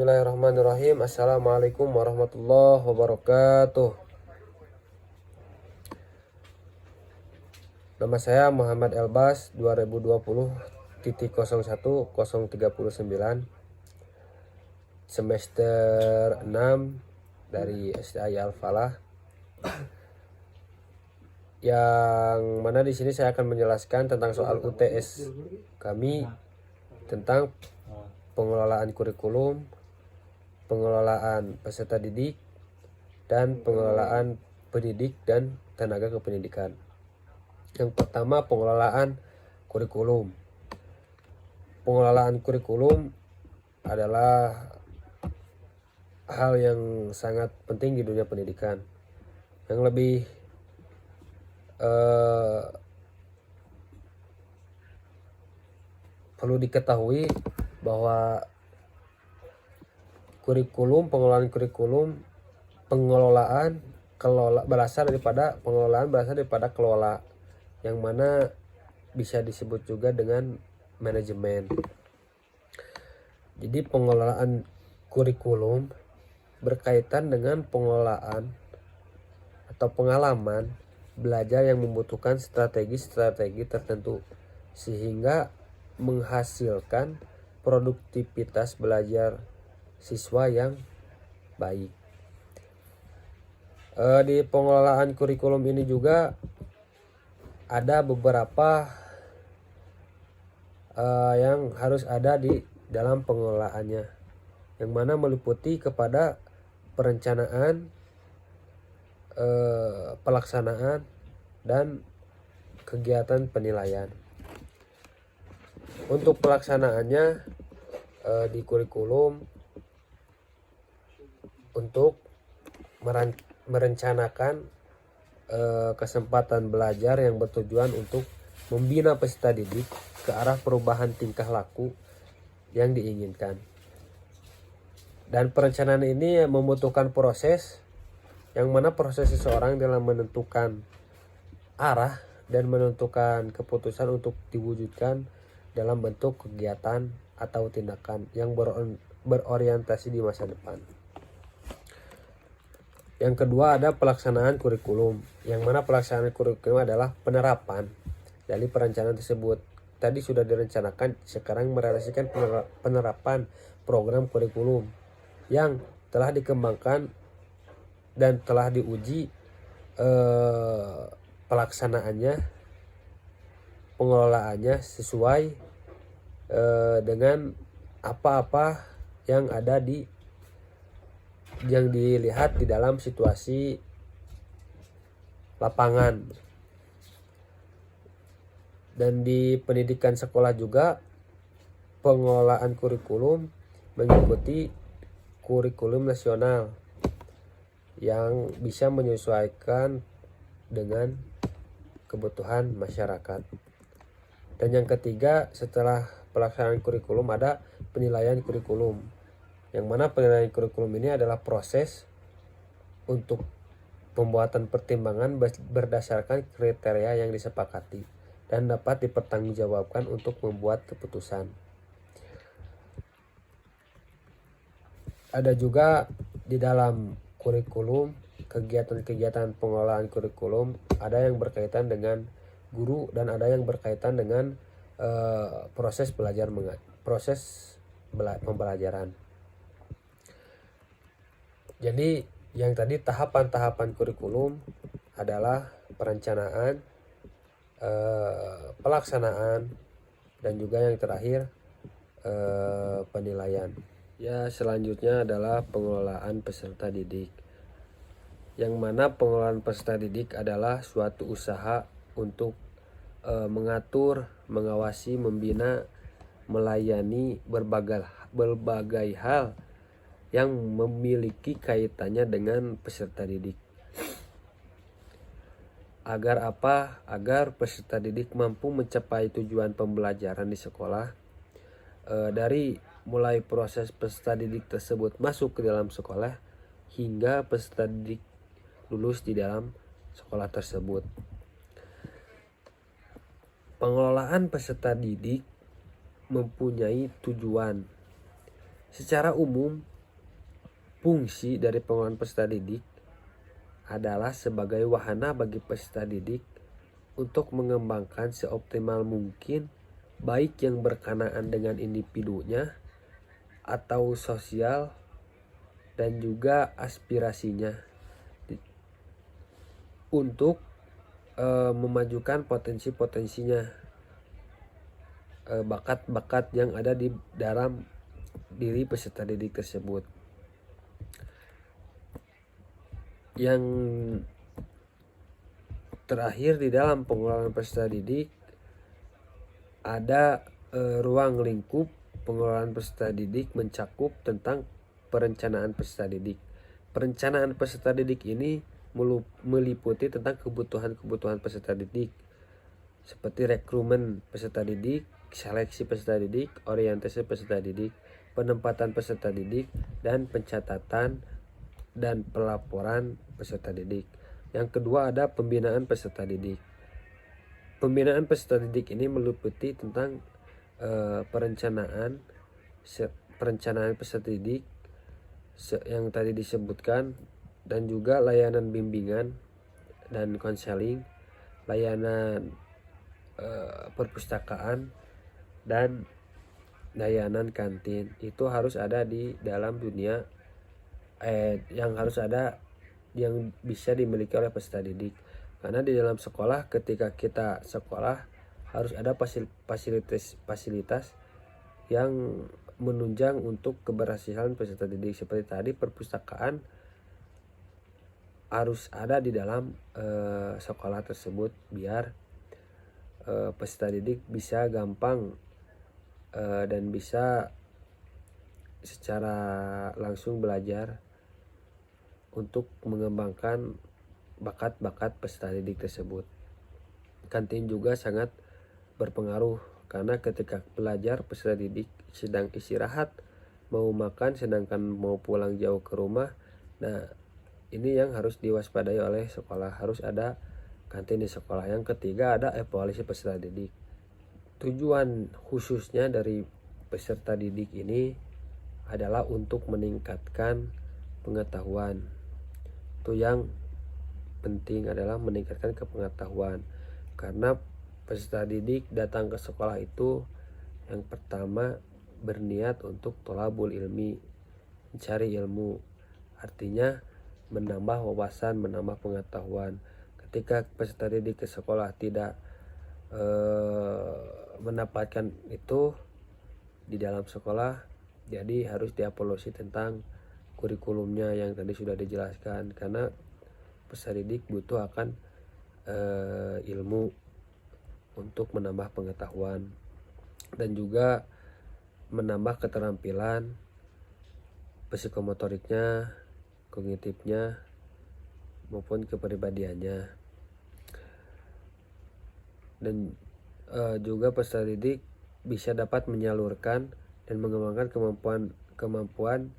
Bismillahirrahmanirrahim. Assalamualaikum warahmatullahi wabarakatuh. Nama saya Muhammad Elbas, 2020.01.039, semester 6 dari SDI Al-Falah. Yang mana di sini saya akan menjelaskan tentang soal UTS kami tentang pengelolaan kurikulum, pengelolaan peserta didik, dan pengelolaan pendidik dan tenaga kependidikan. Yang pertama, pengelolaan kurikulum. Pengelolaan kurikulum adalah hal yang sangat penting di dunia pendidikan. Yang lebih perlu diketahui bahwa pengelolaan kurikulum, berasal daripada kelola, yang mana bisa disebut juga dengan manajemen. Jadi pengelolaan kurikulum berkaitan dengan pengelolaan atau pengalaman belajar yang membutuhkan strategi tertentu sehingga menghasilkan produktivitas belajar siswa yang baik. Di pengelolaan kurikulum ini juga ada beberapa yang harus ada di dalam pengelolaannya, yang mana meliputi kepada perencanaan, pelaksanaan, dan kegiatan penilaian. Untuk pelaksanaannya di kurikulum, untuk merencanakan kesempatan belajar yang bertujuan untuk membina peserta didik ke arah perubahan tingkah laku yang diinginkan. Dan perencanaan ini membutuhkan proses, yang mana proses seseorang dalam menentukan arah dan menentukan keputusan untuk diwujudkan dalam bentuk kegiatan atau tindakan yang berorientasi di masa depan. Yang kedua ada pelaksanaan kurikulum, yang mana pelaksanaan kurikulum adalah penerapan dari perencanaan tersebut. Tadi sudah direncanakan, sekarang merealisasikan penerapan program kurikulum yang telah dikembangkan dan telah diuji pelaksanaannya, pengelolaannya sesuai dengan apa-apa yang ada yang dilihat di dalam situasi lapangan. Dan di pendidikan sekolah juga pengelolaan kurikulum mengikuti kurikulum nasional yang bisa menyesuaikan dengan kebutuhan masyarakat. Dan yang ketiga, setelah pelaksanaan kurikulum ada penilaian kurikulum, yang mana penilaian kurikulum ini adalah proses untuk pembuatan pertimbangan berdasarkan kriteria yang disepakati dan dapat dipertanggungjawabkan untuk membuat keputusan. Ada juga di dalam kurikulum kegiatan-kegiatan pengelolaan kurikulum, ada yang berkaitan dengan guru dan ada yang berkaitan dengan proses pembelajaran. Jadi yang tadi tahapan-tahapan kurikulum adalah perencanaan, pelaksanaan, dan juga yang terakhir penilaian. Ya, selanjutnya adalah pengelolaan peserta didik, yang mana pengelolaan peserta didik adalah suatu usaha untuk mengatur, mengawasi, membina, melayani berbagai hal yang memiliki kaitannya dengan peserta didik. Agar apa? Agar peserta didik mampu mencapai tujuan pembelajaran di sekolah, dari mulai proses peserta didik tersebut masuk ke dalam sekolah hingga peserta didik lulus di dalam sekolah tersebut. Pengelolaan peserta didik mempunyai tujuan. Secara umum, Fungsi dari pengelolaan peserta didik adalah sebagai wahana bagi peserta didik untuk mengembangkan seoptimal mungkin baik yang berkenaan dengan individunya atau sosial dan juga aspirasinya untuk memajukan potensi-potensinya, bakat-bakat yang ada di dalam diri peserta didik tersebut. Yang terakhir di dalam pengelolaan peserta didik ada ruang lingkup pengelolaan peserta didik mencakup tentang perencanaan peserta didik. Perencanaan peserta didik ini meliputi tentang kebutuhan-kebutuhan peserta didik seperti rekrutmen peserta didik, seleksi peserta didik, orientasi peserta didik, penempatan peserta didik, dan pencatatan dan pelaporan peserta didik. Yang kedua ada pembinaan peserta didik. Pembinaan peserta didik ini meliputi tentang perencanaan peserta didik yang tadi disebutkan, dan juga layanan bimbingan dan konseling, layanan perpustakaan, dan layanan kantin. Itu harus ada di dalam dunia yang harus ada, yang bisa dimiliki oleh peserta didik. Karena di dalam sekolah, ketika kita sekolah harus ada fasilitas yang menunjang untuk keberhasilan peserta didik. Seperti tadi, perpustakaan harus ada di dalam sekolah tersebut biar peserta didik bisa gampang dan bisa secara langsung belajar untuk mengembangkan bakat-bakat peserta didik tersebut. Kantin juga sangat berpengaruh karena ketika belajar peserta didik sedang istirahat mau makan sedangkan mau pulang jauh ke rumah, nah ini yang harus diwaspadai oleh sekolah, harus ada kantin di sekolah. Yang ketiga ada evaluasi peserta didik. Tujuan khususnya dari peserta didik ini adalah untuk meningkatkan pengetahuan. Itu yang penting adalah meningkatkan kepengetahuan, karena peserta didik datang ke sekolah itu yang pertama berniat untuk tholabul ilmi, mencari ilmu, artinya menambah wawasan, menambah pengetahuan. Ketika peserta didik ke sekolah tidak mendapatkan itu di dalam sekolah, jadi harus dievaluasi tentang kurikulumnya yang tadi sudah dijelaskan, karena peserta didik butuh akan ilmu untuk menambah pengetahuan dan juga menambah keterampilan psikomotoriknya, kognitifnya, maupun kepribadiannya. Dan juga peserta didik bisa dapat menyalurkan dan mengembangkan kemampuan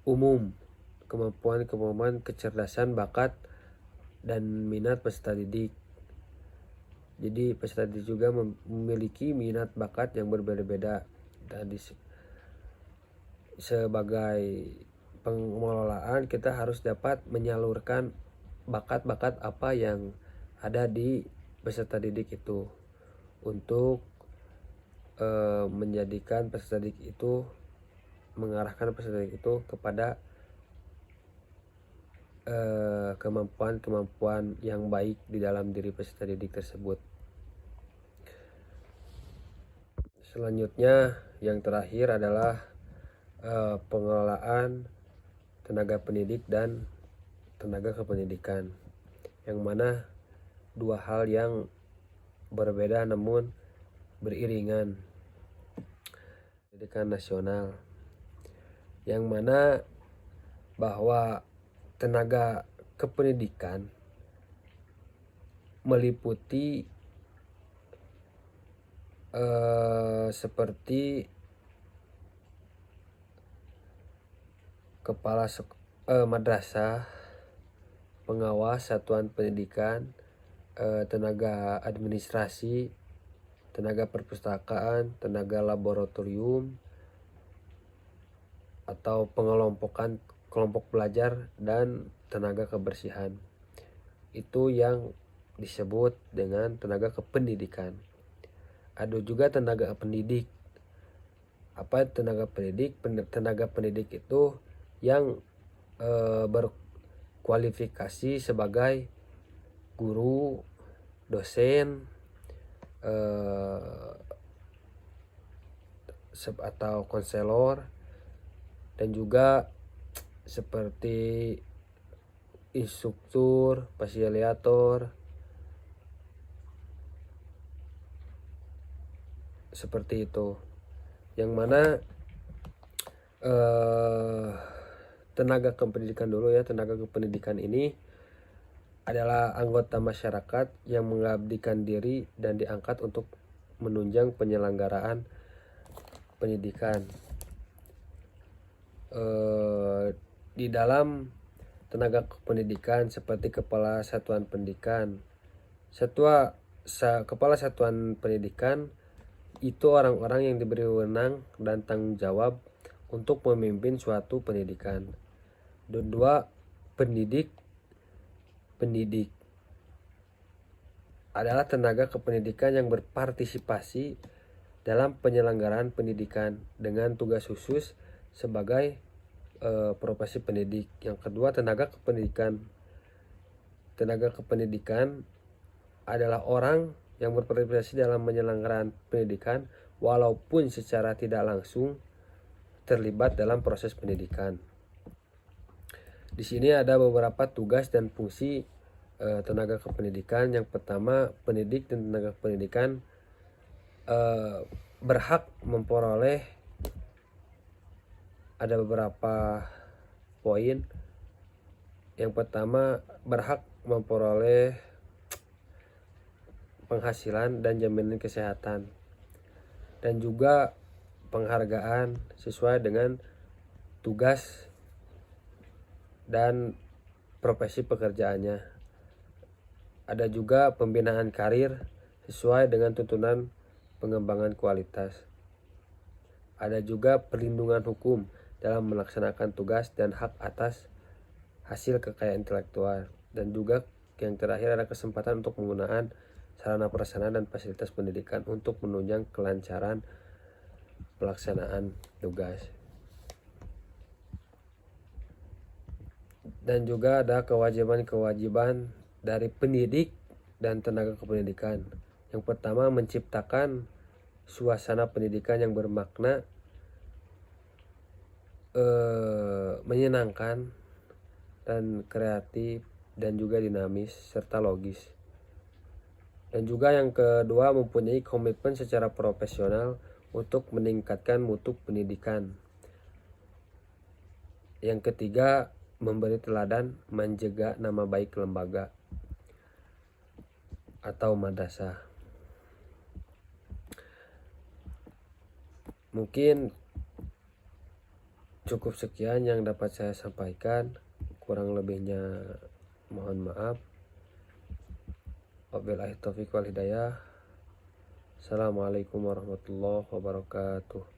umum, kemampuan kecerdasan, bakat, dan minat peserta didik. Jadi peserta didik juga memiliki minat bakat yang berbeda-beda, dan sebagai pengelolaan kita harus dapat menyalurkan bakat-bakat apa yang ada di peserta didik itu untuk menjadikan peserta didik itu, mengarahkan peserta didik itu kepada kemampuan-kemampuan yang baik di dalam diri peserta didik tersebut. Selanjutnya yang terakhir adalah pengelolaan tenaga pendidik dan tenaga kependidikan, yang mana dua hal yang berbeda namun beriringan. Pendidikan nasional, yang mana bahwa tenaga kependidikan meliputi seperti kepala madrasah, pengawas satuan pendidikan, tenaga administrasi, tenaga perpustakaan, tenaga laboratorium, atau pengelompokan kelompok belajar dan tenaga kebersihan. Itu yang disebut dengan tenaga kependidikan. Ada juga tenaga pendidik. Apa tenaga pendidik? Tenaga pendidik itu yang berkualifikasi sebagai guru, dosen, atau konselor, dan juga seperti instruktur, fasilitator, seperti itu. Yang mana tenaga kependidikan dulu ya. Tenaga kependidikan ini adalah anggota masyarakat yang mengabdikan diri dan diangkat untuk menunjang penyelenggaraan pendidikan. Di dalam tenaga kependidikan seperti kepala satuan pendidikan, kepala satuan pendidikan itu orang-orang yang diberi wewenang dan tanggung jawab untuk memimpin suatu pendidikan. Dan dua, pendidik adalah tenaga kependidikan yang berpartisipasi dalam penyelenggaraan pendidikan dengan tugas khusus sebagai profesi pendidik. Yang kedua, tenaga kependidikan. Tenaga kependidikan adalah orang yang berpartisipasi dalam penyelenggaraan pendidikan walaupun secara tidak langsung terlibat dalam proses pendidikan. Di sini ada beberapa tugas dan fungsi tenaga kependidikan. Yang pertama, pendidik dan tenaga pendidikan berhak memperoleh, ada beberapa poin. Yang pertama, berhak memperoleh penghasilan dan jaminan kesehatan, dan juga penghargaan sesuai dengan tugas dan profesi pekerjaannya. Ada juga pembinaan karir sesuai dengan tuntunan pengembangan kualitas. Ada juga perlindungan hukum dalam melaksanakan tugas dan hak atas hasil kekayaan intelektual. Dan juga yang terakhir ada kesempatan untuk penggunaan sarana prasarana dan fasilitas pendidikan untuk menunjang kelancaran pelaksanaan tugas. Dan juga ada kewajiban-kewajiban dari pendidik dan tenaga kependidikan. Yang pertama, menciptakan suasana pendidikan yang bermakna, menyenangkan dan kreatif, dan juga dinamis serta logis. Dan juga yang kedua, mempunyai komitmen secara profesional untuk meningkatkan mutu pendidikan. Yang ketiga, memberi teladan menjaga nama baik lembaga atau madrasah. Mungkin cukup sekian yang dapat saya sampaikan. Kurang lebihnya mohon maaf. Wabillahi taufiq wal hidayah. Assalamualaikum warahmatullahi wabarakatuh.